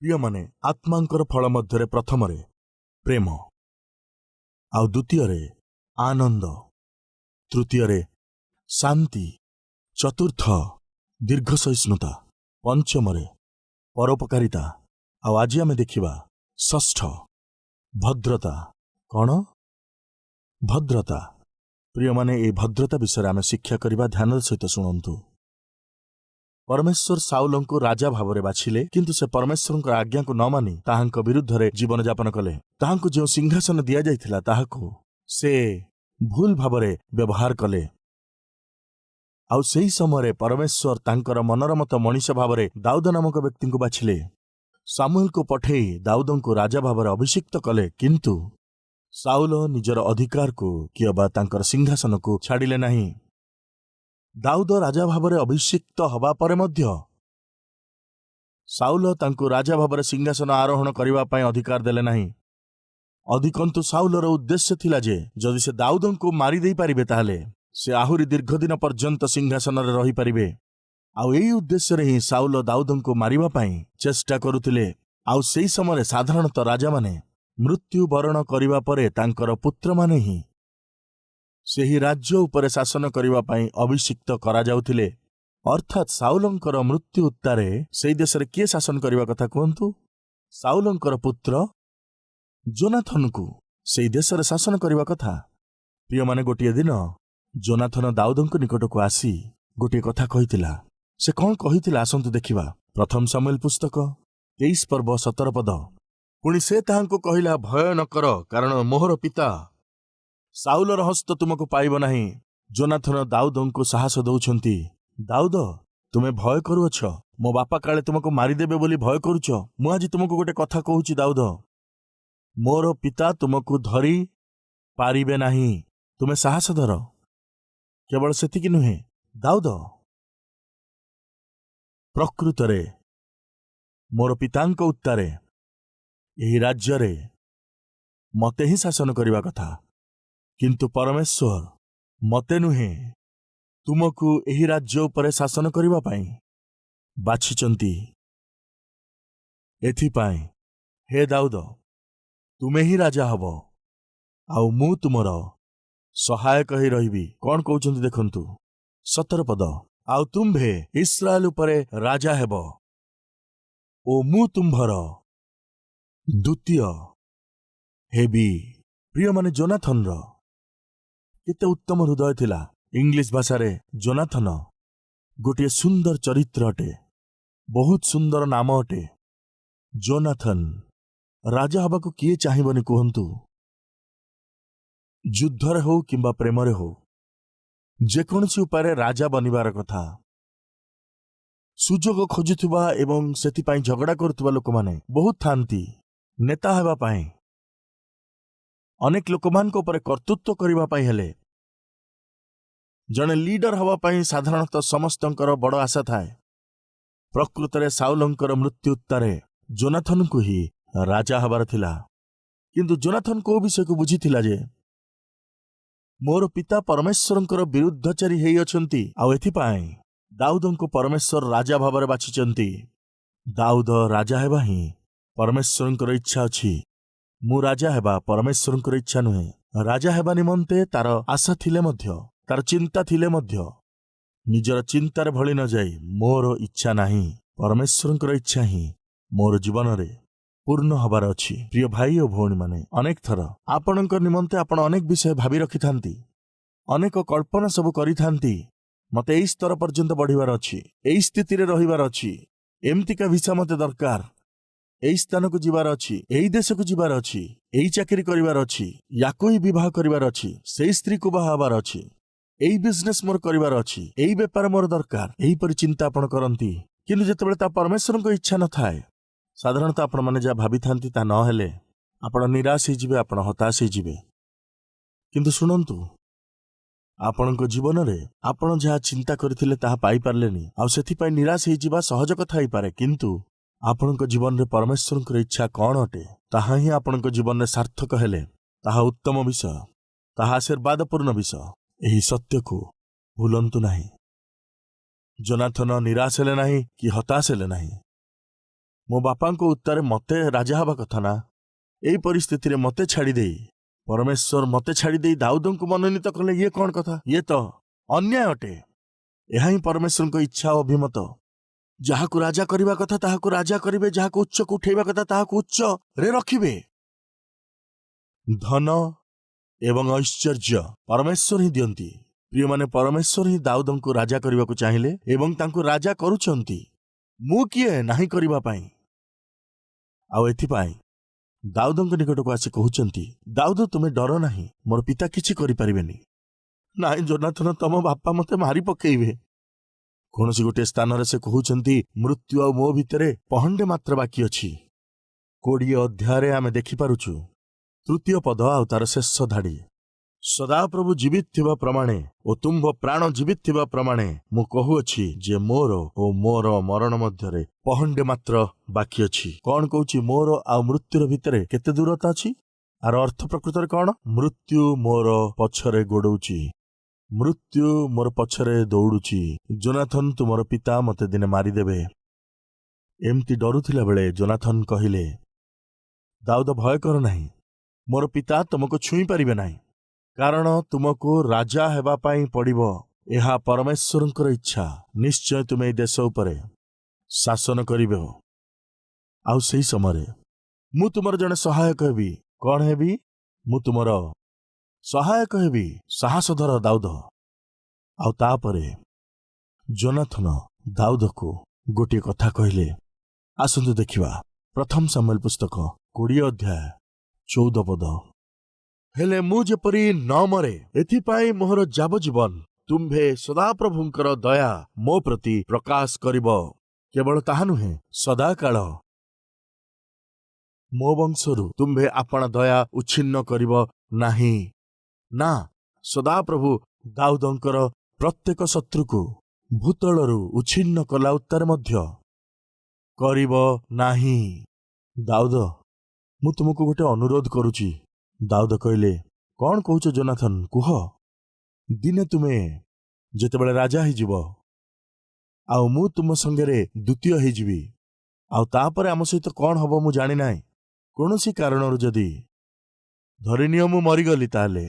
प्रिय माने आत्मांकर फल मध्य प्रथम प्रेम आउ द्वितीय आनंद तृतीय शांति चतुर्थ दीर्घ सहिष्णुता पंचम परोपकारिता आउ आज आमे देखिबा षष्ठ भद्रता। कौन भद्रता? प्रिय माने ए भद्रता विषय आमे शिक्षा करिबा ध्यान सहित शुणु। परमेश्वर साउल को राजा भाव बाछिले, किंतु से परमेश्वर आज्ञा को न मानि ताहांक विरुद्ध रे जीवन यापन कले। ताहांको जो सिंहासन दिया जाइथिला ताहाको से भूल भाव व्यवहार कले। आउ सेही समय परमेश्वर तांकर मनोरमत मनीष भाव दाऊद नामक व्यक्ति को बाछिले। सामुएल को पठेई दाऊद को राजा भाव अभिषिक्त कले, किंतु साउल निजर अधिकार को कि बा तांकर सिंहासन को छाड़िले नहीं। दाऊद राजा भाव अभिषिक्त हवा परे मध्य साउल तांको राजा भाव सिंहासन आरोहण करिबा पय अधिकार देले नहीं। अधिकंतु साउलर उद्देश्य थिला जे जदि से दाऊद को मारी देई पारिबे ताहले से आहुरी दीर्घ दिन पर्यंत सिंहासन रे रही पारिबे। आउ एई उद्देश्य रे ही साउल दाऊद को मारिबा पय चेष्टा करुथिले। आउ सेही समय साधारणतः राजा माने मृत्यु वरण करिबा परे तांकर पुत्र माने ही सेही राज्य उपरे शासन करिबा पय अभिषिक्त करा जाउथिले। अर्थात साउलंकर मृत्यु उत्तारे सेही देश रे किए शासन करिबा कथा कहंतु? साउलंकर पुत्र जोनाथन को सेही देश रे शासन करिबा कथा। प्रिय माने गोटिए दिन जोनाथन दाऊदंक निकट को आसी गोटिए कथा कहितिला। से कौन कहितिला आसंतु देखिबा। प्रथम सामुएल पुस्तक 23 पर्व 17 पद। पुणी से ताहांको कहिला, भय न कर, कारण मोहर पिता साउलर हस्त तुमको पाइब नहीं। जोनाथन दाऊदंको साहस दउछंती, दाऊद तुमे भय करुअछ, मो बापा काले तुमको मारिदेबे बोली भय करुछ। मु आज तुमको गोटे कथा कहूची दाऊद, मोर पिता तुमको धरी पारिबे नहीं, तुमे साहस धर। केवल सेतिकी नुहे, दाऊद प्रकृतरे मोर पितांक उत्तारे एही राज्य रे मते ही शासन करिबा कथा, किंतु परमेश्वर मते नुहे तुमको एही राज्य उपरे शासन करिबा पई बाछिचंती। एथिपाई हे दाऊद तुमे ही राजा हब, आउ मु तुमर सहायक ही रहिबी। कौन कहउचंती देखंतु 17 पद। आउ तुम्भे इस्राएल उपरे राजा हेब, ओ मु तुम्भर द्वितीय हेबी। प्रिय माने जोनाथन रो केते उत्तम हृदय थिला। इंग्लिश भाषा रे जोनाथन गोटे सुंदर चरित्र अटे, बहुत सुंदर नाम अटे। जोनाथन राजा हबाकू किए चाहिबनी कहंतु? युद्धरे हो किंबा प्रेमरे हो, जेकोसी उपाय राजा बनिबार कथा। सुजोग खोजुवा एवं सेतिपाई झगड़ा करुवा लोक माने बहुत थांती। नेता हेबा पाए अनेक लोक मान को ऊपर कर्तृत्व करिबा पाई हेले जने लीडर हवा पाई साधारणतः समस्तंकर बड़ आशा थाए। प्रकृत रे साउलंकर मृत्यु उत्तारे जोनाथन को ही राजा हबार थिला, किंतु जोनाथन को विषय को बुझीथिला जे मोर पिता परमेश्वरंकर विरुद्धचारी हेई अछंती, आउ एथिपाई दाऊदंको परमेश्वर राजा भाବରେ बाछिचंती। दाऊद राजा हेबा ही परमेश्वरंकर इच्छा अछि। मु राजा हेबा परमेश्वरंकर इच्छा नुहे। राजा हेबा निमंते तार आशा थिले मध्य, तार चिंता थिले मध्य निजर चिंतार भली न जाई मोर इच्छा नाही, परमेश्वरंकर इच्छा ही मोर जीवन रे पूर्ण हबार अछि। प्रिय भाई और भौणी माने अनेक थर आपणकर निमंते आपण अनेक विषय भाबी रखिथांती, अनेक कल्पना सब करिथांती। मते एई स्तर पर्यंत बढ़िबार अछि, एई स्थिति रे रहिबार अछि, एमतिका भिसा मते दरकार, एई स्थान को जिबार अछि, एई देश को जिबार अछि, एई चाकरी करिबार अछि, याको ही विवाह करिबार अछि, सेई स्त्री को बाहा हबार अछि, एई बिजनेस मोर करिबार अछि, एई व्यापार मोर दरकार, एई परि चिंता आपण करंती। किंतु जेतेबेले ता परमेश्वर को इच्छा न थाए, साधारणतः आपण माने जा भाबी थांती ता न हेले आपण निराश ही जिबे, आपण हताश ही जिबे। किंतु सुनंतु आपणको जीवन रे आपण जहा चिंता करथिले ताहा पाई पारलेनी, आ सेथि पई निराश ही जिबा सहज कथा ही पारे। किंतु आपणको जीवन रे परमेश्वरंकर इच्छा कोन अटे ताहा ही आपणको जीवन रे सार्थक हेले ताहा उत्तम विषय, ताहा आशीर्वादपूर्ण विषय। एही सत्य को भूलंतु नाही। जोनाथन निराश हेले नाही कि हताश हेले नाही। ମୋ ବାପାଙ୍କ ଉତ୍ତାରେ ମତେ ରାଜା ହେବା କଥା ନା। ଏଇ ପରିସ୍ଥିତିରେ ମତେ ଛାଡ଼ିଦେଇ ପରମେଶ୍ୱର ମତେ ଛାଡ଼ିଦେଇ ଦାଉଦଙ୍କୁ ମନୋନୀତ କଲେ, ଇଏ କ'ଣ କଥା? ଇଏ ତ ଅନ୍ୟାୟ ଅଟେ। ଏହା ହିଁ ପରମେଶ୍ୱରଙ୍କ ଇଚ୍ଛା ଓ ଅଭିମତ। ଯାହାକୁ ରାଜା କରିବା କଥା ତାହାକୁ ରାଜା କରିବେ, ଯାହାକୁ ଉଚ୍ଚକୁ ଉଠେଇବା କଥା ତାହାକୁ ଉଚ୍ଚରେ ରଖିବେ। ଧନ ଏବଂ ଐଶ୍ୱର୍ଯ୍ୟ ପରମେଶ୍ୱର ହିଁ ଦିଅନ୍ତି। ପ୍ରିୟମାନେ, ପରମେଶ୍ୱର ହିଁ ଦାଉଦଙ୍କୁ ରାଜା କରିବାକୁ ଚାହିଁଲେ ଏବଂ ତାଙ୍କୁ ରାଜା କରୁଛନ୍ତି। ମୁଁ କିଏ ନାହିଁ କରିବା ପାଇଁ? ଆଉ ଏଥିପାଇଁ ଦାଉଦଙ୍କ ନିକଟକୁ ଆସି କହୁଛନ୍ତି, ଦାଉଦ ତୁମେ ଡର ନାହିଁ, ମୋର ପିତା କିଛି କରିପାରିବେନି। ନାଇଁ ଯୋନାଥନ, ତମ ବାପା ମତେ ମାରି ପକେଇବେ। କୌଣସି ଗୋଟିଏ ସ୍ଥାନରେ ସେ କହୁଛନ୍ତି, ମୃତ୍ୟୁ ଆଉ ମୋ ଭିତରେ ପହଣ୍ଡେ ମାତ୍ର ବାକି ଅଛି। 20 ଅଧ୍ୟାୟରେ ଆମେ ଦେଖିପାରୁଛୁ 3ୟ ପଦ ଆଉ ତାର ଶେଷ ଧାଡ଼ି। ସଦାପ୍ରଭୁ ଜୀବିତ ଥିବା ପ୍ରମାଣେ ଓ ତୁମ୍ଭ ପ୍ରାଣ ଜୀବିତ ଥିବା ପ୍ରମାଣେ ମୁଁ କହୁଅଛି ଯେ ମୋର ଓ ମୋର ମରଣ ମଧ୍ୟରେ ପହଣ୍ଡେ ମାତ୍ର ବାକି ଅଛି। କ'ଣ କହୁଛି? ମୋର ଆଉ ମୃତ୍ୟୁର ଭିତରେ କେତେ ଦୂରତା ଅଛି? ଆର ଅର୍ଥ ପ୍ରକୃତରେ କ'ଣ? ମୃତ୍ୟୁ ମୋର ପଛରେ ଗୋଡ଼ଉଛି, ମୃତ୍ୟୁ ମୋର ପଛରେ ଦୌଡୁଛି। ଯୋନାଥନ, ତୁମର ପିତା ମତେ ଦିନେ ମାରିଦେବେ। ଏମିତି ଡରୁଥିଲା ବେଳେ ଯୋନାଥନ କହିଲେ, ଦାଉଦ ଭୟ କର ନାହିଁ, ମୋର ପିତା ତୁମକୁ ଛୁଇଁ ପାରିବେ ନାହିଁ, କାରଣ ତୁମକୁ ରାଜା ହେବା ପାଇଁ ପଡ଼ିବ। ଏହା ପରମେଶ୍ୱରଙ୍କର ଇଚ୍ଛା। ନିଶ୍ଚୟ ତୁମେ ଏହି ଦେଶ ଉପରେ ଶାସନ କରିବ। ଆଉ ସେହି ସମୟରେ ମୁଁ ତୁମର ଜଣେ ସହାୟକ ହେବି। କ'ଣ ହେବି? ମୁଁ ତୁମର ସହାୟକ ହେବି। ସାହସ ଧର ଦାଉଦ। ଆଉ ତାପରେ ଯୋନାଥନ ଦାଉଦକୁ ଗୋଟିଏ କଥା କହିଲେ। ଆସନ୍ତୁ ଦେଖିବା 1 ସାମୁଏଲ ପୁସ୍ତକ 20 ଅଧ୍ୟାୟ 14 ପଦ। ହେଲେ ମୁଁ ଯେପରି ନ ମରେ, ଏଥିପାଇଁ ମୋହର ଯାବଜୀବନ ତୁମ୍ଭେ ସଦାପ୍ରଭୁଙ୍କର ଦୟା ମୋ ପ୍ରତି ପ୍ରକାଶ କରିବ। କେବଳ ତାହା ନୁହେଁ, ସଦାକାଳ ମୋ ବଂଶରୁ ତୁମ୍ଭେ ଆପଣା ଦୟା ଉଚ୍ଛିନ୍ନ କରିବ ନାହିଁ। ନା, ସଦାପ୍ରଭୁ ଦାଉଦଙ୍କର ପ୍ରତ୍ୟେକ ଶତ୍ରୁକୁ ଭୂତଳରୁ ଉଚ୍ଛିନ୍ନ କଲା ଉତ୍ତାରେ ମଧ୍ୟ କରିବ ନାହିଁ। ଦାଉଦ, ମୁଁ ତୁମକୁ ଗୋଟେ ଅନୁରୋଧ କରୁଛି। ଦାଉଦ କହିଲେ, କ'ଣ କହୁଛ ଯୋନାଥନ? କୁହ। ଦିନେ ତୁମେ ଯେତେବେଳେ ରାଜା ହେଇଯିବ ଆଉ ମୁଁ ତୁମ ସଙ୍ଗରେ ଦ୍ୱିତୀୟ ହେଇଯିବି, ଆଉ ତାପରେ ଆମ ସହିତ କ'ଣ ହବ ମୁଁ ଜାଣିନାହିଁ। କୌଣସି କାରଣରୁ ଯଦି ଧରିନିଅ ମୁଁ ମରିଗଲି, ତାହେଲେ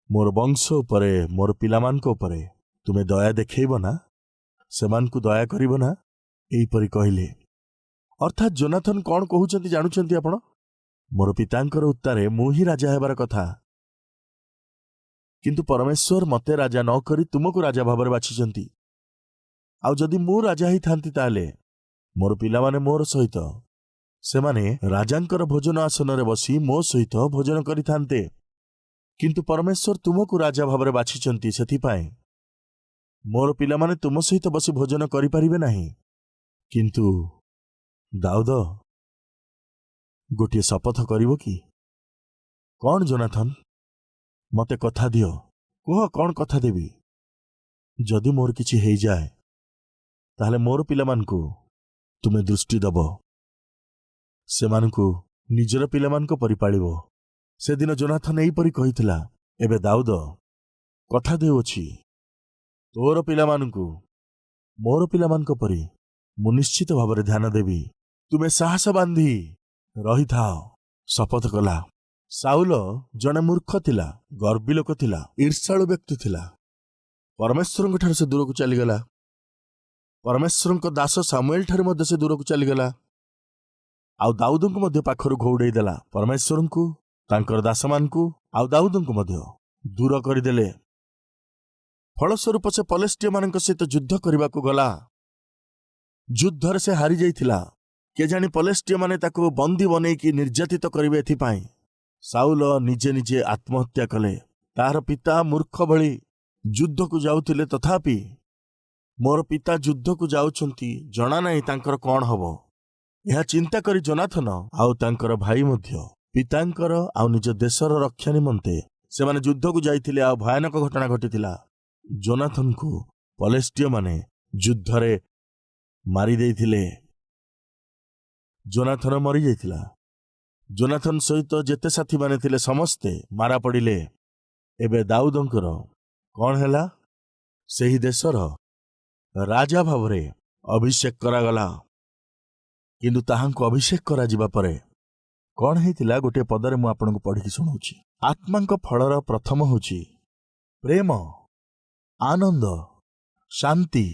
ମୋର ବଂଶ ଉପରେ, ମୋର ପିଲାମାନଙ୍କ ଉପରେ ତୁମେ ଦୟା ଦେଖେଇବ ନା? ସେମାନଙ୍କୁ ଦୟା କରିବ ନା? ଏହିପରି କହିଲେ। ଅର୍ଥାତ୍ ଯୋନାଥନ କ'ଣ କହୁଛନ୍ତି ଜାଣୁଛନ୍ତି ଆପଣ? ମୋର ପିତାଙ୍କର ଉତ୍ତାରେ ମୁଁ ହିଁ ରାଜା ହେବାର କଥା, କିନ୍ତୁ ପରମେଶ୍ୱର ମତେ ରାଜା ନ କରି ତୁମକୁ ରାଜା ଭାବରେ ବାଛିଛନ୍ତି। ଆଉ ଯଦି ମୁଁ ରାଜା ହେଇଥାନ୍ତି, ତାହେଲେ ମୋର ପିଲାମାନେ ମୋର ସହିତ, ସେମାନେ ରାଜାଙ୍କର ଭୋଜନ ଆସନରେ ବସି ମୋ ସହିତ ଭୋଜନ କରିଥାନ୍ତେ। କିନ୍ତୁ ପରମେଶ୍ୱର ତୁମକୁ ରାଜା ଭାବରେ ବାଛିଛନ୍ତି, ସେଥିପାଇଁ ମୋର ପିଲାମାନେ ତୁମ ସହିତ ବସି ଭୋଜନ କରିପାରିବେ ନାହିଁ। କିନ୍ତୁ ଦାଉଦ ଗୋଟିଏ ଶପଥ କରିବ କି? କ'ଣ ଯୋନାଥନ? ମତେ କଥା ଦିଅ, କୁହ କ'ଣ କଥା ଦେବି? ଯଦି ମୋର କିଛି ହେଇଯାଏ, ତାହେଲେ ମୋର ପିଲାମାନଙ୍କୁ ତୁମେ ଦୃଷ୍ଟି ଦେବ, ସେମାନଙ୍କୁ ନିଜର ପିଲାମାନଙ୍କ ପରି ପାଳିବ। ସେଦିନ ଯୋନାଥନ ଏହିପରି କହିଥିଲା। ଏବେ ଦାଉଦ କଥା ଦେଉଅଛି, ତୋର ପିଲାମାନଙ୍କୁ ମୋର ପିଲାମାନଙ୍କ ପରି ମୁଁ ନିଶ୍ଚିତ ଭାବରେ ଧ୍ୟାନ ଦେବି। ତୁମେ ସାହସ ବାନ୍ଧି ରହିଥାଅ। ଶପଥ କଲା। ସାଉଲ ଜଣେ ମୂର୍ଖ ଥିଲା, ଗର୍ବୀ ଲୋକ ଥିଲା, ଈର୍ଷାଳୁ ବ୍ୟକ୍ତି ଥିଲା। ପରମେଶ୍ୱରଙ୍କ ଠାରୁ ସେ ଦୂରକୁ ଚାଲିଗଲା। ପରମେଶ୍ୱରଙ୍କ ଦାସ ସାମୁଏଲ ଠାରୁ ମଧ୍ୟ ସେ ଦୂରକୁ ଚାଲିଗଲା। ଆଉ ଦାଉଦଙ୍କୁ ମଧ୍ୟ ପାଖରୁ ଘଉଡ଼େଇ ଦେଲା। ପରମେଶ୍ୱରଙ୍କୁ, ତାଙ୍କର ଦାସମାନଙ୍କୁ ଆଉ ଦାଉଦଙ୍କୁ ମଧ୍ୟ ଦୂର କରିଦେଲେ। ଫଳସ୍ୱରୂପ ସେ ପଲେଷ୍ଟିୟମାନଙ୍କ ସହିତ ଯୁଦ୍ଧ କରିବାକୁ ଗଲା। ଯୁଦ୍ଧରେ ସେ ହାରି ଯାଇଥିଲା। କେଜାଣି ପଲେଷ୍ଟିୟମାନେ ତାକୁ ବନ୍ଦୀ ବନେଇକି ନିର୍ଯାତିତ କରିବେ, ଏଥିପାଇଁ ସାଉଲ ନିଜେ ନିଜେ ଆତ୍ମହତ୍ୟା କଲେ। ତାହାର ପିତା ମୂର୍ଖ ଭଳି ଯୁଦ୍ଧକୁ ଯାଉଥିଲେ, ତଥାପି ମୋର ପିତା ଯୁଦ୍ଧକୁ ଯାଉଛନ୍ତି, ଜଣା ନାହିଁ ତାଙ୍କର କ'ଣ ହବ। ଏହା ଚିନ୍ତା କରି ଯୋନାଥନ ଆଉ ତାଙ୍କର ଭାଇ ମଧ୍ୟ ପିତାଙ୍କର ଆଉ ନିଜ ଦେଶର ରକ୍ଷା ନିମନ୍ତେ ସେମାନେ ଯୁଦ୍ଧକୁ ଯାଇଥିଲେ। ଆଉ ଭୟାନକ ଘଟଣା ଘଟିଥିଲା। ଯୋନାଥନକୁ ପଲେଷ୍ଟିୟମାନେ ଯୁଦ୍ଧରେ ମାରି ଦେଇଥିଲେ। ଯୋନାଥନ ମରିଯାଇଥିଲା। ଯୋନାଥନ ସହିତ ଯେତେ ସାଥୀମାନେ ଥିଲେ ସମସ୍ତେ ମାରା ପଡ଼ିଲେ। ଏବେ ଦାଉଦଙ୍କର କ'ଣ ହେଲା? ସେହି ଦେଶର ରାଜା ଭାବରେ ଅଭିଷେକ କରାଗଲା। କିନ୍ତୁ ତାହାଙ୍କୁ ଅଭିଷେକ କରାଯିବା ପରେ କଣ ହେଇଥିଲା ଗୋଟିଏ ପଦରେ ମୁଁ ଆପଣଙ୍କୁ ପଢ଼ିକି ଶୁଣାଉଛି। ଆତ୍ମାଙ୍କ ଫଳର ପ୍ରଥମ ହେଉଛି ପ୍ରେମ, ଆନନ୍ଦ, ଶାନ୍ତି,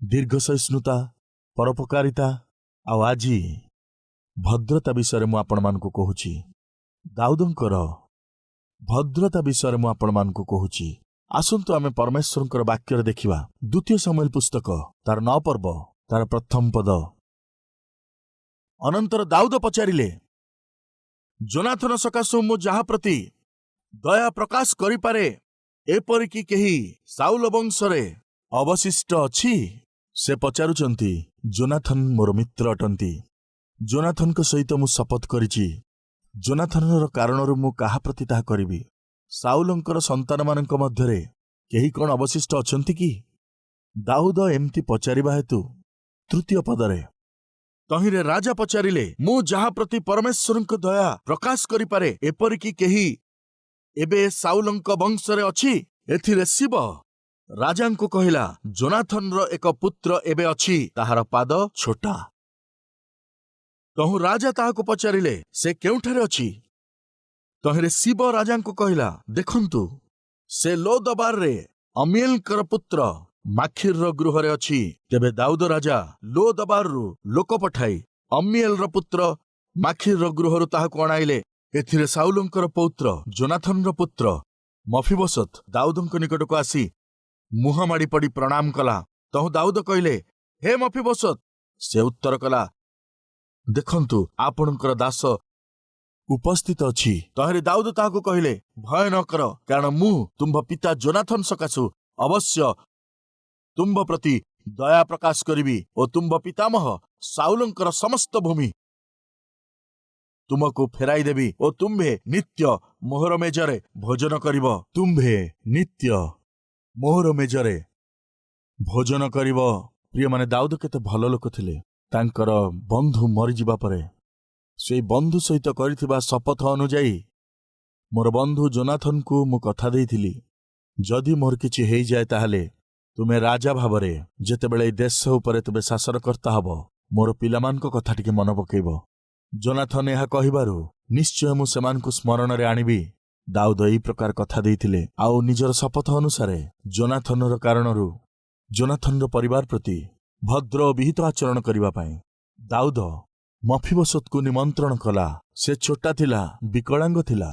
ଦୀର୍ଘସହିଷ୍ଣୁତା, ପରୋପକାରିତା ଆଉ ଆଜି ଭଦ୍ରତା ବିଷୟରେ ମୁଁ ଆପଣମାନଙ୍କୁ କହୁଛି। ଦାଉଦଙ୍କର ଭଦ୍ରତା ବିଷୟରେ ମୁଁ ଆପଣମାନଙ୍କୁ କହୁଛି। ଆସନ୍ତୁ ଆମେ ପରମେଶ୍ୱରଙ୍କର ବାକ୍ୟରେ ଦେଖିବା। ଦ୍ୱିତୀୟ ସମୁଏଲ ପୁସ୍ତକ ତାର 9 ପର୍ବ ତାର ପ୍ରଥମ ପଦ। ଅନନ୍ତର ଦାଉଦ ପଚାରିଲେ, ଯୋନାଥନ ସକାଶୁ ମୁଁ ଯାହା ପ୍ରତି ଦୟା ପ୍ରକାଶ କରିପାରେ ଏପରିକି କେହି ସାଉଲ ବଂଶରେ ଅବଶିଷ୍ଟ ଅଛି? ସେ ପଚାରୁଛନ୍ତି, ଯୋନାଥନ ମୋର ମିତ୍ର ଅଟନ୍ତି। ଯୋନାଥନଙ୍କ ସହିତ ମୁଁ ଶପଥ କରିଛି, ଯୋନାଥନର କାରଣରୁ ମୁଁ କାହା ପ୍ରତି ତାହା କରିବି। ସାଉଲଙ୍କର ସନ୍ତାନମାନଙ୍କ ମଧ୍ୟରେ କେହି କଣ ଅବଶିଷ୍ଟ ଅଛନ୍ତି କି? ଦାଉଦ ଏମିତି ପଚାରିବା ହେତୁ ତୃତୀୟ ପଦରେ ତହିଁରେ ରାଜା ପଚାରିଲେ, ମୁଁ ଯାହା ପ୍ରତି ପରମେଶ୍ୱରଙ୍କ ଦୟା ପ୍ରକାଶ କରିପାରେ ଏପରିକି କେହି ଏବେ ସାଉଲଙ୍କ ବଂଶରେ ଅଛି? ଏଥିରେ ଶିବ ରାଜାଙ୍କୁ କହିଲା, ଯୋନାଥନର ଏକ ପୁତ୍ର ଏବେ ଅଛି, ତାହାର ପାଦ ଛୋଟା। ତହୁଁ ରାଜା ତାହାକୁ ପଚାରିଲେ, ସେ କେଉଁଠାରେ ଅଛି? ତହିଁରେ ଶିବ ରାଜାଙ୍କୁ କହିଲା, ଦେଖନ୍ତୁ, ସେ ଲୋଦବାରରେ ଅମିଏଲଙ୍କର ପୁତ୍ର ମାଖିରର ଗୃହରେ ଅଛି। ତେବେ ଦାଉଦ ରାଜା ଲୋଦବାରରୁ ଲୋକ ପଠାଇ ଅମିଏଲର ପୁତ୍ର ମାଖିରର ଗୃହରୁ ତାହାକୁ ଅଣାଇଲେ। ଏଥିରେ ସାଉଲଙ୍କର ପୌତ୍ର ଯୋନାଥନର ପୁତ୍ର ମଫିବୋଶତ ଦାଉଦଙ୍କ ନିକଟକୁ ଆସି ମୁହଁ ମାଡ଼ି ପଡ଼ି ପ୍ରଣାମ କଲା। ତହୁଁ ଦାଉଦ କହିଲେ, ହେ ମଫିବୋଶତ। ସେ ଉତ୍ତର କଲା, ଦେଖନ୍ତୁ, ଆପଣଙ୍କର ଦାସ ଉପସ୍ଥିତ ଅଛି। ତହିଁରେ ଦାଉଦ ତାହାକୁ କହିଲେ, ଭୟ ନ କର, କାରଣ ମୁଁ ତୁମ୍ଭ ପିତା ଯୋନାଥନ ସକାଶୁ ଅବଶ୍ୟ ତୁମ୍ଭ ପ୍ରତି ଦୟା ପ୍ରକାଶ କରିବି ଓ ତୁମ୍ଭ ପିତାମହ ସାଉଲଙ୍କର ସମସ୍ତ ଭୂମି ତୁମକୁ ଫେରାଇ ଦେବି ଓ ତୁମ୍ଭେ ନିତ୍ୟ ମୋହର ମେଜରେ ଭୋଜନ କରିବ। ତୁମ୍ଭେ ନିତ୍ୟ ମୋହର ମେଜରେ ଭୋଜନ କରିବ। ପ୍ରିୟମାନେ, ଦାଉଦ କେତେ ଭଲ ଲୋକ ଥିଲେ। ତାଙ୍କର ବନ୍ଧୁ ମରିଯିବା ପରେ ସେଇ ବନ୍ଧୁ ସହିତ କରିଥିବା ଶପଥ ଅନୁଯାୟୀ ମୋର ବନ୍ଧୁ ଯୋନାଥନକୁ ମୁଁ କଥା ଦେଇଥିଲି, ଯଦି ମୋର କିଛି ହେଇଯାଏ ତାହେଲେ ତୁମେ ରାଜା ଭାବରେ ଯେତେବେଳେ ଏହି ଦେଶ ଉପରେ ତୁମେ ଶାସନକର୍ତ୍ତା ହବ, ମୋର ପିଲାମାନଙ୍କ କଥା ଟିକେ ମନେ ପକେଇବ। ଯୋନାଥନ ଏହା କହିବାରୁ ନିଶ୍ଚୟ ମୁଁ ସେମାନଙ୍କୁ ସ୍ମରଣରେ ଆଣିବି। ଦାଉଦ ଏହି ପ୍ରକାର କଥା ଦେଇଥିଲେ ଆଉ ନିଜର ଶପଥ ଅନୁସାରେ ଯୋନାଥନର କାରଣରୁ ଯୋନାଥନର ପରିବାର ପ୍ରତି ଭଦ୍ର ଓ ବିହିତ ଆଚରଣ କରିବା ପାଇଁ ଦାଉଦ ମଫିବୋଶତକୁ ନିମନ୍ତ୍ରଣ କଲା। ସେ ଛୋଟା ଥିଲା, ବିକଳାଙ୍ଗ ଥିଲା।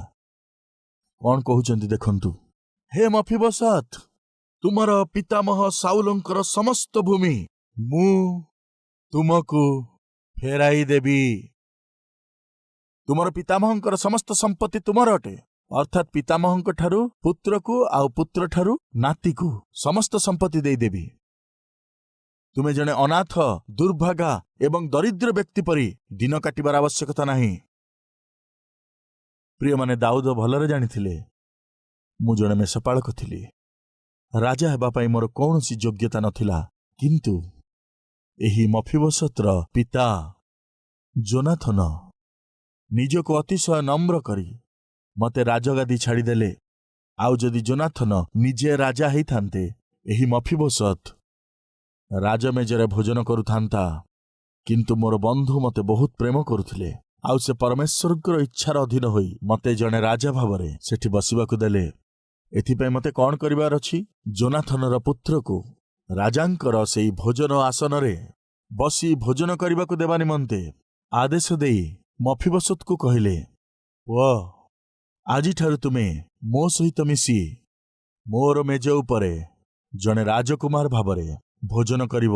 କଣ କହୁଛନ୍ତି ଦେଖନ୍ତୁ, ହେ ମଫିବୋଶତ, ତୁମର ପିତାମହ ସାଉଲଙ୍କର ସମସ୍ତ ଭୂମି ମୁଁ ତୁମକୁ ଫେରାଇ ଦେବି। ତୁମର ପିତାମହଙ୍କର ସମସ୍ତ ସମ୍ପତ୍ତି ତୁମର ଅଟେ, ଅର୍ଥାତ୍ ପିତାମହଙ୍କ ଠାରୁ ପୁତ୍ରକୁ ଆଉ ପୁତ୍ରଠାରୁ ନାତିକୁ ସମସ୍ତ ସମ୍ପତ୍ତି ଦେଇଦେବି। ତୁମେ ଜଣେ ଅନାଥ, ଦୁର୍ଭାଗା ଏବଂ ଦରିଦ୍ର ବ୍ୟକ୍ତି ପରି ଦିନ କାଟିବାର ଆବଶ୍ୟକତା ନାହିଁ। ପ୍ରିୟମାନେ, ଦାଉଦ ଭଲରେ ଜାଣିଥିଲେ ମୁଁ ଜଣେ ମେଷପାଳକ ଥିଲି। ରାଜା ହେବା ପାଇଁ ମୋର କୌଣସି ଯୋଗ୍ୟତା ନଥିଲା। କିନ୍ତୁ ଏହି ମଫିବୋଶତର ପିତା ଯୋନାଥନ ନିଜକୁ ଅତିଶୟ ନମ୍ର କରି ମତେ ରାଜଗାଦି ଛାଡ଼ିଦେଲେ। ଆଉ ଯଦି ଯୋନାଥନ ନିଜେ ରାଜା ହେଇଥାନ୍ତେ, ଏହି ମଫିବୋଶତ ରାଜମେଜରେ ଭୋଜନ କରୁଥାନ୍ତା। କିନ୍ତୁ ମୋର ବନ୍ଧୁ ମତେ ବହୁତ ପ୍ରେମ କରୁଥିଲେ ଆଉ ସେ ପରମେଶ୍ୱରଙ୍କର ଇଚ୍ଛାର ଅଧୀନ ହୋଇ ମତେ ଜଣେ ରାଜା ଭାବରେ ସେଠି ବସିବାକୁ ଦେଲେ। ଏଥିପାଇଁ ମତେ କଣ କରିବାର ଅଛି? ଯୋନାଥନର ପୁତ୍ରକୁ ରାଜାଙ୍କର ସେଇ ଭୋଜନ ଆସନରେ ବସି ଭୋଜନ କରିବାକୁ ଦେବା ନିମନ୍ତେ ଆଦେଶ ଦେଇ ମଫିବୋଶତକୁ କହିଲେ, ପୁଅ, ଆଜିଠାରୁ ତୁମେ ମୋ ସହିତ ମିଶି ମୋର ମେଜ ଉପରେ ଜଣେ ରାଜକୁମାର ଭାବରେ ଭୋଜନ କରିବ।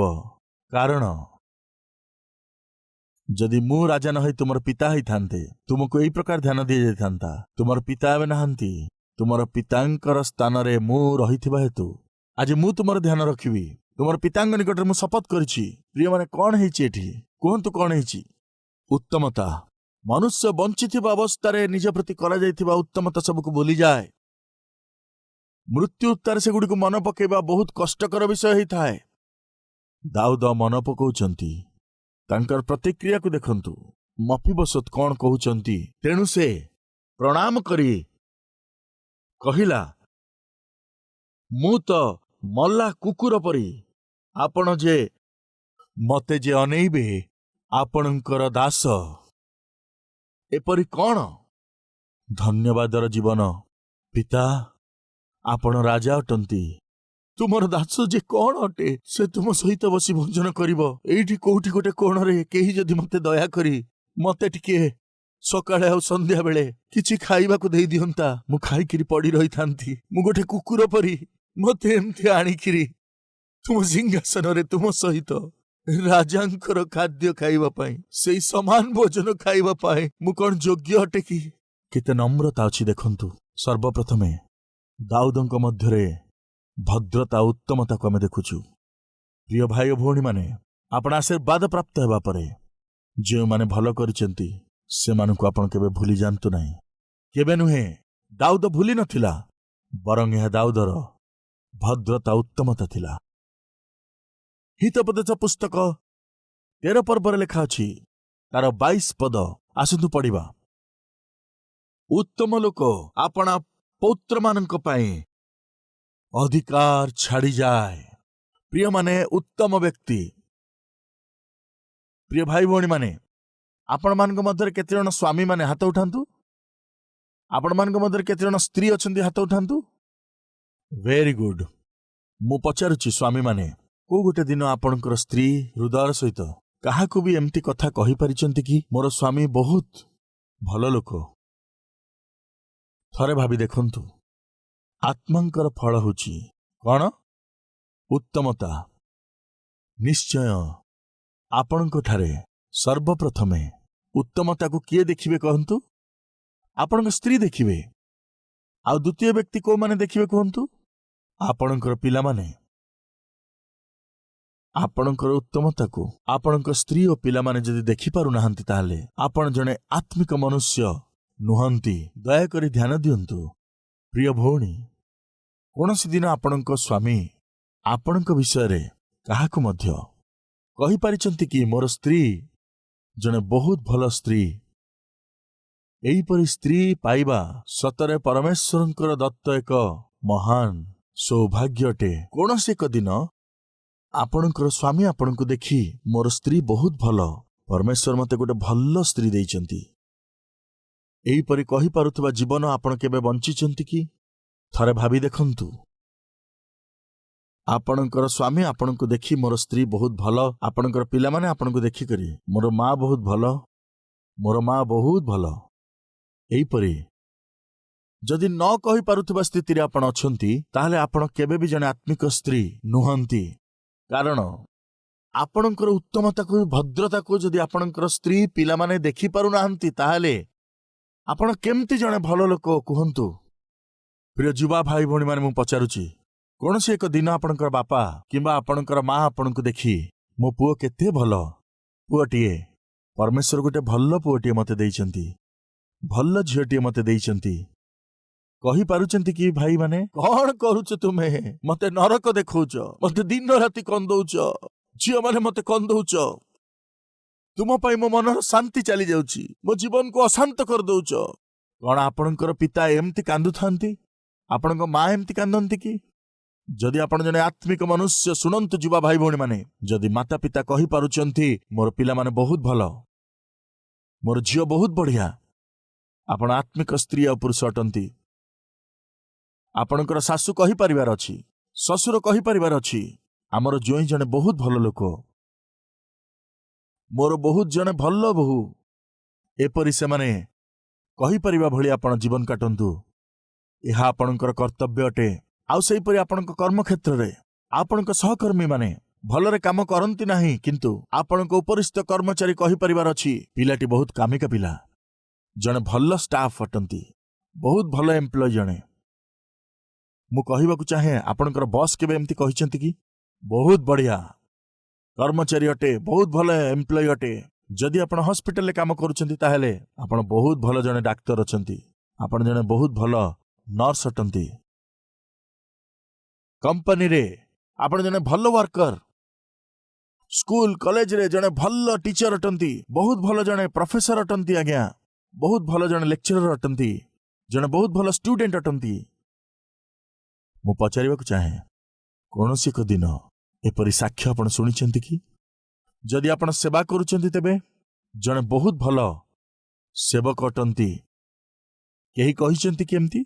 କାରଣ ଯଦି ମୁଁ ରାଜା ନ ହୋଇ ତୁମର ପିତା ହେଇଥାନ୍ତେ, ତୁମକୁ ଏହି ପ୍ରକାର ଧ୍ୟାନ ଦିଆଯାଇଥାନ୍ତା। ତୁମର ପିତା ଏବେ ନାହାନ୍ତି, ତୁମର ପିତାଙ୍କର ସ୍ଥାନରେ ମୁଁ ରହିଥିବା ହେତୁ ଆଜି ମୁଁ ତୁମର ଧ୍ୟାନ ରଖିବି। ତୁମର ପିତାଙ୍କ ନିକଟରେ ମୁଁ ଶପଥ କରିଛି। ପ୍ରିୟମାନେ, କଣ ହେଇଛି ଏଠି? କୁହନ୍ତୁ, କଣ ହେଇଛି? ଉତ୍ତମତା। ମନୁଷ୍ୟ ବଞ୍ଚିଥିବା ଅବସ୍ଥାରେ ନିଜ ପ୍ରତି କରାଯାଇଥିବା ଉତ୍ତମତା ସବୁକୁ ଭୁଲିଯାଏ। ମୃତ୍ୟୁ ଉତ୍ତାରେ ସେଗୁଡ଼ିକୁ ମନେ ପକାଇବା ବହୁତ କଷ୍ଟକର ବିଷୟ ହେଇଥାଏ। ଦାଉଦ ମନେ ପକାଉଛନ୍ତି। ତାଙ୍କର ପ୍ରତିକ୍ରିୟାକୁ ଦେଖନ୍ତୁ। ମଫିବୋଶତ କଣ କହୁଛନ୍ତି? ତେଣୁ ସେ ପ୍ରଣାମ କରି କହିଲା, ମୁଁ ତ ମଲା କୁକୁର ପରି, ଆପଣ ଯେ ମତେ ଯେ ଅନେଇବେ ଆପଣଙ୍କର ଦାସ। ଏପରି କ'ଣ? ଧନ୍ୟବାଦର ଜୀବନ। ପିତା, ଆପଣ ରାଜା ଅଟନ୍ତି। ତୁମର ଦାସ ଯେ କ'ଣ ଅଟେ, ସେ ତୁମ ସହିତ ବସି ଭୋଜନ କରିବ। ଏଇଠି କୋଉଠି ଗୋଟେ କୋଣରେ କେହି ଯଦି ମତେ ଦୟାକରି ମତେ ଟିକେ ସକାଳେ ଆଉ ସନ୍ଧ୍ୟା ବେଳେ କିଛି ଖାଇବାକୁ ଦେଇ ଦିଅନ୍ତା, ମୁଁ ଖାଇକିରି ପଡି ରହିଥାନ୍ତି। ମୁଁ ଗୋଟେ କୁକୁର ପରି ମତେ ଏମିତି ଆଣିକିରି ତୁମ ସିଂହାସନରେ ତୁମ ସହିତ ରାଜାଙ୍କର ଖାଦ୍ୟ ଖାଇବା ପାଇଁ, ସେଇ ସମାନ ଭୋଜନ ଖାଇବା ପାଇଁ ମୁଁ କ'ଣ ଯୋଗ୍ୟ ଅଟେ କି? କେତେ ନମ୍ରତା ଅଛି ଦେଖନ୍ତୁ। ସର୍ବପ୍ରଥମେ ଦାଉଦଙ୍କ ମଧ୍ୟରେ ଭଦ୍ରତା ଓ ଉତ୍ତମତାକୁ ଆମେ ଦେଖୁଛୁ। ପ୍ରିୟ ଭାଇ ଓ ଭଉଣୀମାନେ, ଆପଣ ଆଶୀର୍ବାଦ ପ୍ରାପ୍ତ ହେବା ପରେ ଯେଉଁମାନେ ଭଲ କରିଛନ୍ତି ସେମାନଙ୍କୁ ଆପଣ କେବେ ଭୁଲି ଯାଆନ୍ତୁ ନାହିଁ। କେବେ ନୁହେଁ। ଦାଉଦ ଭୁଲି ନଥିଲା, ବରଂ ଏହା ଦାଉଦର ଭଦ୍ରତା ଉତ୍ତମତା ଥିଲା। ହିତୋପଦେଶ ପୁସ୍ତକ 13 ପର୍ବରେ ଲେଖା ଅଛି, ତାର 22 ପଦ। ଆସନ୍ତୁ ପଢିବା। ଉତ୍ତମ ଲୋକ ଆପଣା ପୌତ୍ରମାନଙ୍କ ପାଇଁ ଅଧିକାର ଛାଡ଼ିଯାଏ। ପ୍ରିୟମାନେ, ଉତ୍ତମ ବ୍ୟକ୍ତି, ପ୍ରିୟ ଭାଇ ଭଉଣୀମାନେ, ଆପଣମାନଙ୍କ ମଧ୍ୟରେ କେତେଜଣ ସ୍ୱାମୀମାନେ ହାତ ଉଠାନ୍ତୁ। ଆପଣମାନଙ୍କ ମଧ୍ୟରେ କେତେଜଣ ସ୍ତ୍ରୀ ଅଛନ୍ତି, ହାତ ଉଠାନ୍ତୁ। Very good. ମୁଁ ପଚାରୁଛି ସ୍ୱାମୀମାନେ, କୋଉ ଗୋଟେ ଦିନ ଆପଣଙ୍କର ସ୍ତ୍ରୀ ହୃଦୟର ସହିତ କାହାକୁ ବି ଏମିତି କଥା କହିପାରିଛନ୍ତି କି, ମୋର ସ୍ୱାମୀ ବହୁତ ଭଲ ଲୋକ? ଥରେ ଭାବି ଦେଖନ୍ତୁ। ଆତ୍ମାଙ୍କର ଫଳ ହେଉଛି କ'ଣ? ଉତ୍ତମତା। ନିଶ୍ଚୟ ଆପଣଙ୍କଠାରେ ସର୍ବପ୍ରଥମେ ଉତ୍ତମତାକୁ କିଏ ଦେଖିବେ କହନ୍ତୁ? ଆପଣଙ୍କ ସ୍ତ୍ରୀ ଦେଖିବେ। ଆଉ ଦ୍ୱିତୀୟ ବ୍ୟକ୍ତି କୋଉମାନେ ଦେଖିବେ କୁହନ୍ତୁ? ଆପଣଙ୍କର ପିଲାମାନେ। ଆପଣଙ୍କର ଉତ୍ତମତାକୁ ଆପଣଙ୍କ ସ୍ତ୍ରୀ ଓ ପିଲାମାନେ ଯଦି ଦେଖିପାରୁନାହାନ୍ତି, ତାହେଲେ ଆପଣ ଜଣେ ଆତ୍ମିକ ମନୁଷ୍ୟ ନୁହନ୍ତି। ଦୟାକରି ଧ୍ୟାନ ଦିଅନ୍ତୁ। ପ୍ରିୟ ଭଉଣୀ, କୌଣସି ଦିନ ଆପଣଙ୍କ ସ୍ୱାମୀ ଆପଣଙ୍କ ବିଷୟରେ କାହାକୁ ମଧ୍ୟ କହିପାରିଛନ୍ତି କି, ମୋର ସ୍ତ୍ରୀ ଜଣେ ବହୁତ ଭଲ ସ୍ତ୍ରୀ? ଏହିପରି ସ୍ତ୍ରୀ ପାଇବା ସତରେ ପରମେଶ୍ୱରଙ୍କର ଦତ୍ତ ଏକ ମହାନ ସୌଭାଗ୍ୟ ଅଟେ। କୌଣସି ଏକ ଦିନ ଆପଣଙ୍କର ସ୍ୱାମୀ ଆପଣଙ୍କୁ ଦେଖି, ମୋର ସ୍ତ୍ରୀ ବହୁତ ଭଲ, ପରମେଶ୍ୱର ମତେ ଗୋଟେ ଭଲ ସ୍ତ୍ରୀ ଦେଇଛନ୍ତି, ଏହିପରି କହିପାରୁଥିବା ଜୀବନ ଆପଣ କେବେ ବଞ୍ଚିଛନ୍ତି କି? ଥରେ ଭାବି ଦେଖନ୍ତୁ। ଆପଣଙ୍କର ସ୍ୱାମୀ ଆପଣଙ୍କୁ ଦେଖି, ମୋର ସ୍ତ୍ରୀ ବହୁତ ଭଲ, ଆପଣଙ୍କର ପିଲାମାନେ ଆପଣଙ୍କୁ ଦେଖିକରି, ମୋର ମା ବହୁତ ଭଲ, ମୋର ମା ବହୁତ ଭଲ, ଏହିପରି ଯଦି ନ କହିପାରୁଥିବା ସ୍ଥିତିରେ ଆପଣ ଅଛନ୍ତି, ତାହେଲେ ଆପଣ କେବେ ବି ଜଣେ ଆତ୍ମିକ ସ୍ତ୍ରୀ ନୁହନ୍ତି। କାରଣ ଆପଣଙ୍କର ଉତ୍ତମତାକୁ, ଭଦ୍ରତାକୁ ଯଦି ଆପଣଙ୍କର ସ୍ତ୍ରୀ ପିଲାମାନେ ଦେଖିପାରୁନାହାନ୍ତି, ତାହେଲେ ଆପଣ କେମିତି ଜଣେ ଭଲ ଲୋକ କୁହନ୍ତୁ? ପ୍ରିୟ ଯୁବା ଭାଇ ଭଉଣୀମାନେ, ମୁଁ ପଚାରୁଛି, କୌଣସି ଏକ ଦିନ ଆପଣଙ୍କର ବାପା କିମ୍ବା ଆପଣଙ୍କର ମା ଆପଣଙ୍କୁ ଦେଖି, ମୋ ପୁଅ କେତେ ଭଲ ପୁଅଟିଏ, ପରମେଶ୍ୱର ଗୋଟେ ଭଲ ପୁଅଟିଏ ମତେ ଦେଇଛନ୍ତି, ଭଲ ଝିଅଟିଏ ମତେ ଦେଇଛନ୍ତି, କହିପାରୁଛନ୍ତି କି? ଭାଇମାନେ, କ'ଣ କରୁଛ ତୁମେ? ମତେ ନରକ ଦେଖଉଛ, ମତେ ଦିନ ରାତି କନ୍ଦଉଛ, ଝିଅମାନେ ମତେ କନ୍ଦଉଛ, ତୁମ ପାଇଁ ମୋ ମନର ଶାନ୍ତି ଚାଲି ଯାଉଛି, ମୋ ଜୀବନକୁ ଅଶାନ୍ତ କରିଦଉଛ। କ'ଣ ଆପଣଙ୍କର ପିତା ଏମିତି କାନ୍ଦୁଥାନ୍ତି? ଆପଣଙ୍କ ମା ଏମିତି କାନ୍ଦନ୍ତି କି? ଯଦି ଆପଣ ଜଣେ ଆତ୍ମିକ ମନୁଷ୍ୟ, ଶୁଣନ୍ତୁ ଯୁବା ଭାଇ ଭଉଣୀମାନେ, ଯଦି ମାତା ପିତା କହିପାରୁଛନ୍ତି ମୋର ପିଲାମାନେ ବହୁତ ଭଲ, ମୋର ଝିଅ ବହୁତ ବଢିଆ, ଆପଣ ଆତ୍ମିକ ସ୍ତ୍ରୀ ଆଉ ପୁରୁଷ ଅଟନ୍ତି। ଆପଣଙ୍କର ଶାଶୁ କହିପାରିବାର ଅଛି, ଶ୍ୱଶୁର କହିପାରିବାର ଅଛି, ଆମର ଜ୍ୱାଇଁ ଜଣେ ବହୁତ ଭଲ ଲୋକ, ମୋର ବହୁତ ଜଣେ ଭଲ ବୋହୂ, ଏପରି ସେମାନେ କହିପାରିବା ଭଳି ଆପଣ ଜୀବନ କାଟନ୍ତୁ। ଏହା ଆପଣଙ୍କର କର୍ତ୍ତବ୍ୟ ଅଟେ। ଆଉ ସେହିପରି ଆପଣଙ୍କ କର୍ମକ୍ଷେତ୍ରରେ ଆପଣଙ୍କ ସହକର୍ମୀମାନେ ଭଲରେ କାମ କରନ୍ତି ନାହିଁ, କିନ୍ତୁ ଆପଣଙ୍କ ଉପରିସ୍ଥ କର୍ମଚାରୀ କହିପାରିବାର ଅଛି, ପିଲାଟି ବହୁତ କାମିକା ପିଲା, ଜଣେ ଭଲ ଷ୍ଟାଫ୍ ଅଟନ୍ତି, ବହୁତ ଭଲ ଏମ୍ପ୍ଲୟ ଜଣେ। ମୁଁ କହିବାକୁ ଚାହେଁ, ଆପଣଙ୍କର ବସ୍ କେବେ ଏମିତି କହିଛନ୍ତି କି, ବହୁତ ବଢିଆ କର୍ମଚାରୀ ଅଟେ, ବହୁତ ଭଲ ଏମ୍ପ୍ଲୟ ଅଟେ? ଯଦି ଆପଣ ହସ୍ପିଟାଲରେ କାମ କରୁଛନ୍ତି, ତାହେଲେ ଆପଣ ବହୁତ ଭଲ ଜଣେ ଡାକ୍ତର ଅଛନ୍ତି, ଆପଣ ଜଣେ ବହୁତ ଭଲ ନର୍ସ ଅଟନ୍ତି। କମ୍ପାନୀରେ ଆପଣ ଜଣେ ଭଲ ୱାର୍କର, ସ୍କୁଲ କଲେଜରେ ଜଣେ ଭଲ ଟିଚର ଅଟନ୍ତି, ବହୁତ ଭଲ ଜଣେ ପ୍ରଫେସର ଅଟନ୍ତି, ଆଜ୍ଞା ବହୁତ ଭଲ ଜଣେ ଲେକ୍ଚରର ଅଟନ୍ତି, ଜଣେ ବହୁତ ଭଲ ଷ୍ଟୁଡେଣ୍ଟ ଅଟନ୍ତି। ମୁଁ ପଚାରିବାକୁ ଚାହେଁ, କୌଣସି ଏକ ଦିନ ଏପରି ସାକ୍ଷ୍ୟ ଆପଣ ଶୁଣିଛନ୍ତି କି? जदि आपण सेवा करूचंती तेबे जणे बहुत भल सेवक अटंती। केही कहिचंती केमती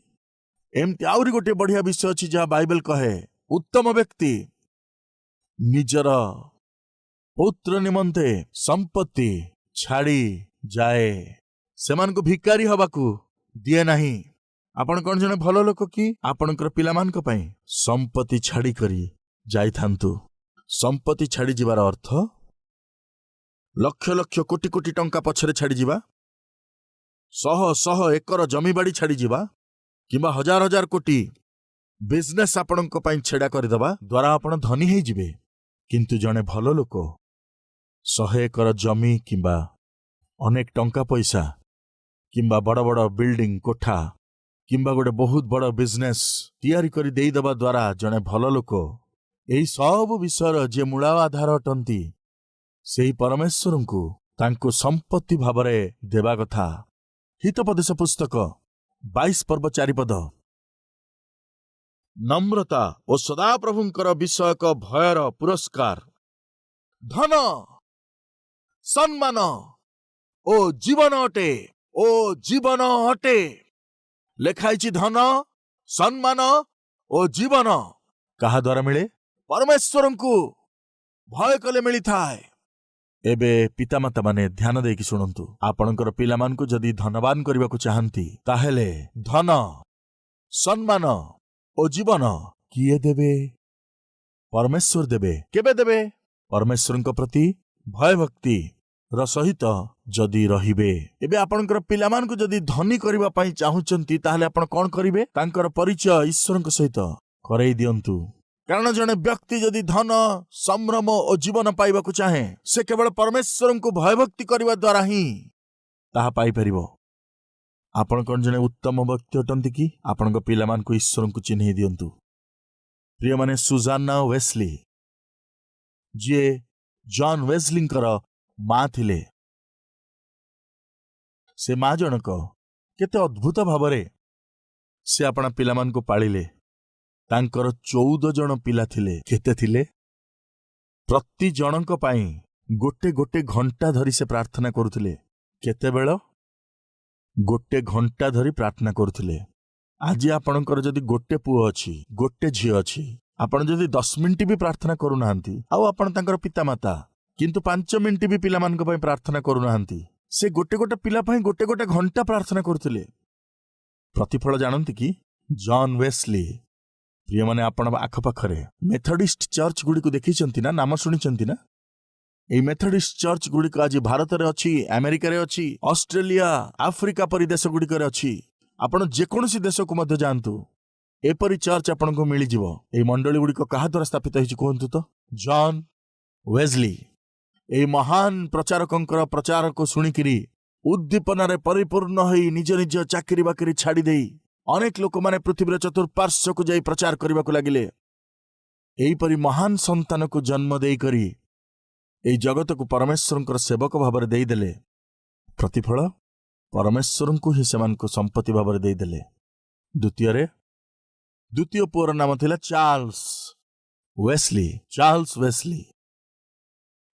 एमती आउरी गोटे बढ़िया विषय अछि जहाँ बाइबल कहे उत्तम व्यक्ति निजर पुत्र निमंते संपत्ति छाड़ी जाए सेमान को भिकारी हवाकू दिए नहीं। आपण कौन जने भल लोक कि आपणकर पिलामान पई संपत्ति छाड़ी करी जाई थांतु। संपत्ति छाड़ी जिबार अर्थ लक्ष लक्ष कोटी कोटी टंका पछरे छाड़ी जिबा, शह शह एकर जमीबाड़ी छाड़ी जिबा, किंबा हजार हजार कोटी बिजनेस आपणक पई छेड़ा करदबा द्वारा आपण धनी ही जिबे। किंतु जने भल लोक 100 एकर जमी किंबा अनेक टंका पैसा किंबा बड़ बड़ बिल्डिंग कोठा किंबा गोटे बहुत बड़ बिजनेस तैयारी करी देई दबा द्वारा जने भल लोक एही सब विषयर जे मूला आधार अटंती सेही परमेश्वर को तांको संपत्ति भावरे देवा कथा। हितोपदेश पुस्तक 22 पर्व 4 पद। नम्रता और सदाप्रभुंकर विषयक भयर पुरस्कार धन सम्मान ओ जीवन अटे, ओ जीवन अटे। लेखाइछि धन सम्मान ओ जीवन कहा द्वारा मिले परमेश्वर को भय कले मिली थाए। एबे पितामाता माने ध्यान देकी शुणंतु आपणकर पिलामान को जदि धनवान करने को चाहती ताहेले धन सम्मान ओ जीवन किए देबे? परमेश्वर देबे। केबे देबे? परमेश्वर प्रति भय भक्ति सहित जदि रहिबे। एबे आपणकर पिलामान को जदि धनी करबा पई चाहुचंती ताहेले आपण कोन करिवे? तांकर परिचय ईश्वर सहित करई दियंतु। कारण जने व्यक्ति जदि धन संभ्रम और जीवन पाइबा को चाहे से केवल परमेश्वर को भयभक्ति करने द्वारा ही ताहा पाई परिबो। आपण कौन जने उत्तम व्यक्ति अटंती कि आपण पिलामान को ईश्वर को चिन्ह दियंतु। प्रिय माने सुजाना वेस्ली जे जॉन वेस्लिंकर मां थिले से मां जनक केते अद्भुत भावरे से अपना पिलामान को पालिले। तांकर 14 जन पिला थिले। केते थिले? प्रति जनक पाई गोटे गोटे घंटा धरी से प्रार्थना करुथिले। केते बेଳ? गोटे घंटा धरी प्रार्थना करुथिले। आज आपणकर जदि गोटे पुओ अछि गोटे झियो अछि आपण जदि 10 मिनिट भी प्रार्थना करू नाहंती आउ आपण तांकर पितामाता किंतु 5 मिनिट भी पिलामानक पई प्रार्थना करू नाहंती से गोटे गोटे पिला पई गोटे गोटे घंटा प्रार्थना करुथिले। प्रतिफल जानंती कि जॉन वेस्ली प्रिय माने आपण आखपाखरे मेथडिस्ट चर्च गुड़ी को देखी ना नाम शुणी ना? यही मेथडिस्ट चर्च गुड़ी को आज भारत में अच्छी, अमेरिका रे अच्छी, ऑस्ट्रेलिया आफ्रिका परि देश गुड़िक अच्छी। आपण जेकोसी देश को मध्य जातु एपरी चर्च आपण को मिल जिवो। एही मंडली गुड़िक कहा द्वारा स्थापित होइछि कहंतु तो? John Wesley. एही महान प्रचारकंकर प्रचार को शुणिकी उद्दीपनारे परिपूर्ण होई निज निज चाकरी बाकरी छाड़ी देई अनेक लोक माने पृथ्वी चतुर्पार्श्व को जाई प्रचार करने को लगिले। एहीपरि महान संतान को जन्म देई करी एही जगत को परमेश्वर सेवक भाव देदेले। प्रतिफल परमेश्वर को ही सेमान को संपत्ति भाव देदेले। द्वितीय पुअर नाम थिला चार्ल्स वेस्ली। चार्ल्स वेस्ली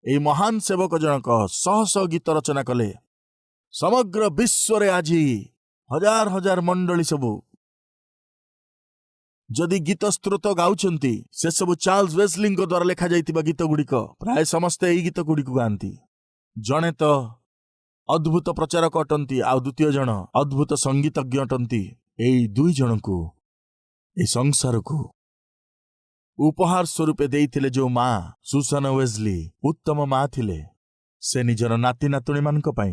एही महान सेवक जनक शह शह गीत रचना कले। समग्र विश्व रे आज हजार हजार मंडली सबू जदि गीत स्त्रोत गाउछंती से सबू चार्ल्स वेस्ली द्वारा लेखा जाइतिबा गीत गुड़िक प्राय समस्ते एही गीत गुड़िक गांती। जणे तो अद्भुत प्रचारक अटंती आ द्वितीय जन अद्भुत संगीतज्ञ अटंती। एही दुई जन को ए संसार को उपहार स्वरूप देइथिले जो मां सुसान वेस्ली उत्तम मां थिले। से निजर नाती नातुणी मानक पई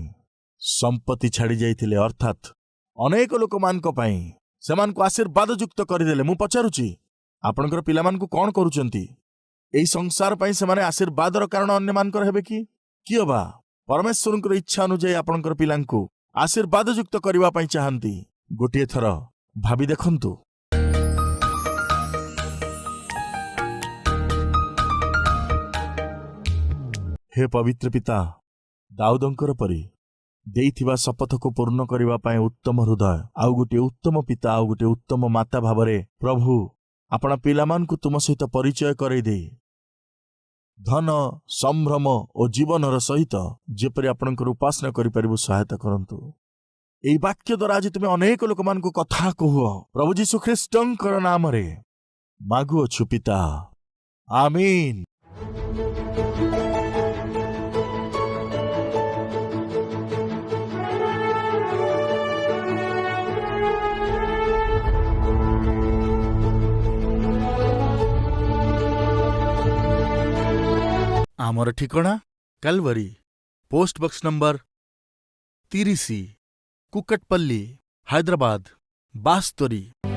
संपत्ति छाड़ी जाइथिले, अर्थात अनेक लोक मानक पई सेमान को आशीर्वाद युक्त करदेले। मु पचारुची आपणकर पिलामान को कौन करूचंती? एही संसार पई सेमाने आशीर्वादर कारण अन्य मानकर हेबे कि कियो बा परमेश्वरकर इच्छा अनुसार आपणकर पिलांकु आशीर्वाद युक्त करबा पई चाहंती। गोटिए थर भाबी देखंतु। हे पवित्र पिता दाऊदंकर परी देइथिबा शपथ को पूर्ण करबा पई उत्तम हृदय आउ गोटे उत्तम पिता आउ गोटे उत्तम माता भावरे प्रभु आपना पिलामान को तुम सहित परिचय करई दे ଧନ ସମ୍ଭ୍ରମ ଓ ଜୀବନର ସହିତ ଯେପରି ଆପଣଙ୍କର ଉପାସନା କରିପାରିବୁ ସହାୟତା କରନ୍ତୁ। ଏହି ବାକ୍ୟ ଦ୍ୱାରା ଆଜି ତୁମେ ଅନେକ ଲୋକମାନଙ୍କୁ କଥା କୁହ ପ୍ରଭୁ ଯୀଶୁ ଖ୍ରୀଷ୍ଟଙ୍କର ନାମରେ ମାଗୁଅଛୁ ପିତା, ଆମିନ୍। ଆମର ଠିକଣା କାଲୱାରୀ, post box number 30, Kukatpally, Hyderabad 72।